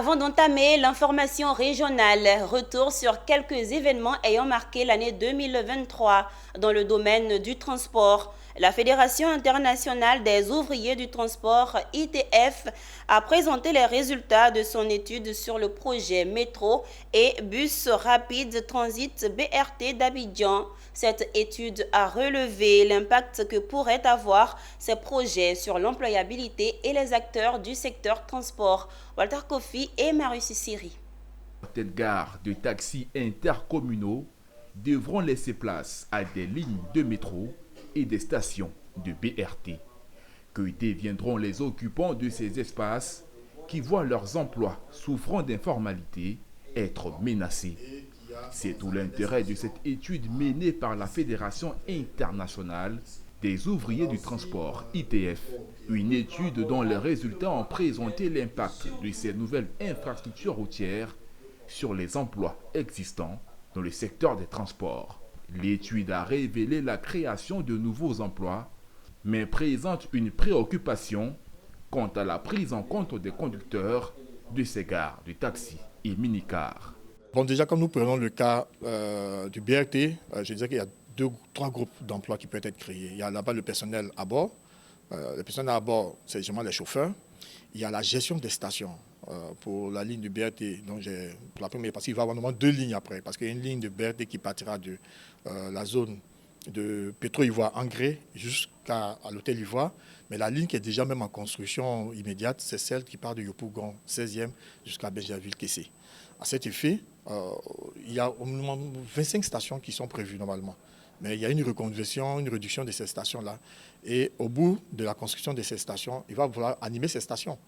Avant d'entamer l'information régionale, retour sur quelques événements ayant marqué l'année 2023 dans le domaine du transport. La Fédération internationale des ouvriers du transport, ITF, a présenté les résultats de son étude sur le projet métro et bus rapide transit BRT d'Abidjan. Cette étude a relevé l'impact que pourraient avoir ces projets sur l'employabilité et les acteurs du secteur transport. Walter Kofi et Marius Siri. Certaines gares de taxis intercommunaux devront laisser place à des lignes de métro et des stations de BRT. Que deviendront les occupants de ces espaces qui voient leurs emplois souffrant d'informalité être menacés? C'est tout l'intérêt de cette étude menée par la Fédération internationale des ouvriers du transport, ITF. Une étude dont les résultats ont présenté l'impact de ces nouvelles infrastructures routières sur les emplois existants dans le secteur des transports. L'étude a révélé la création de nouveaux emplois, mais présente une préoccupation quant à la prise en compte des conducteurs de ces gares de taxis et minicars. Bon, déjà, comme nous prenons le cas du BRT, je dirais qu'il y a trois groupes d'emplois qui peuvent être créés. Il y a là-bas le personnel à bord. Le personnel à bord, c'est justement les chauffeurs. Il y a la gestion des stations pour la ligne du BRT. Donc, pour la première, parce qu'il va y avoir normalement deux lignes après. Parce qu'il y a une ligne de BRT qui partira de la zone de Pétro-Ivoire-Engré jusqu'à l'hôtel Ivoire. Mais la ligne qui est déjà même en construction immédiate, c'est celle qui part de Yopougon 16e jusqu'à Benjerville-Kessé. À cet effet, il y a au minimum 25 stations qui sont prévues normalement. Mais il y a une reconversion, une réduction de ces stations-là. Et au bout de la construction de ces stations, il va falloir animer ces stations.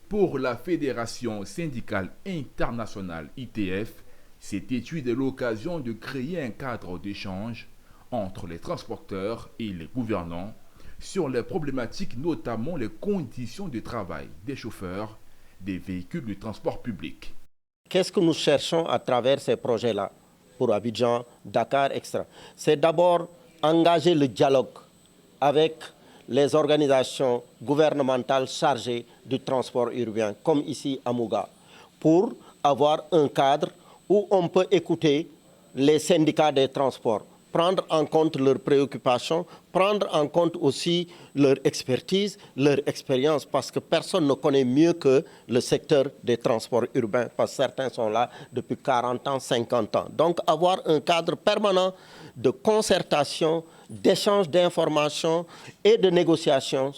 Pour la Fédération syndicale internationale ITF, cette étude est l'occasion de créer un cadre d'échange entre les transporteurs et les gouvernants sur les problématiques, notamment les conditions de travail des chauffeurs des véhicules de transport public. Qu'est-ce que nous cherchons à travers ces projets-là pour Abidjan, Dakar, etc. C'est d'abord engager le dialogue avec les organisations gouvernementales chargées du transport urbain, comme ici à Mouga, pour avoir un cadre où on peut écouter les syndicats des transports, prendre en compte leurs préoccupations, prendre en compte aussi leur expertise, leur expérience, parce que personne ne connaît mieux que le secteur des transports urbains, parce que certains sont là depuis 40 ans, 50 ans. Donc avoir un cadre permanent de concertation, d'échange d'informations et de négociations.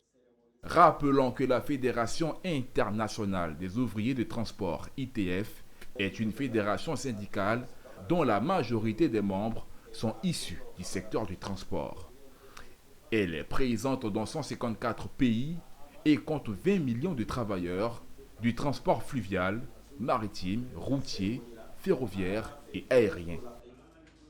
Rappelons que la Fédération internationale des ouvriers de transport, ITF, est une fédération syndicale dont la majorité des membres sont issus du secteur du transport. Elle est présente dans 154 pays et compte 20 millions de travailleurs du transport fluvial, maritime, routier, ferroviaire et aérien.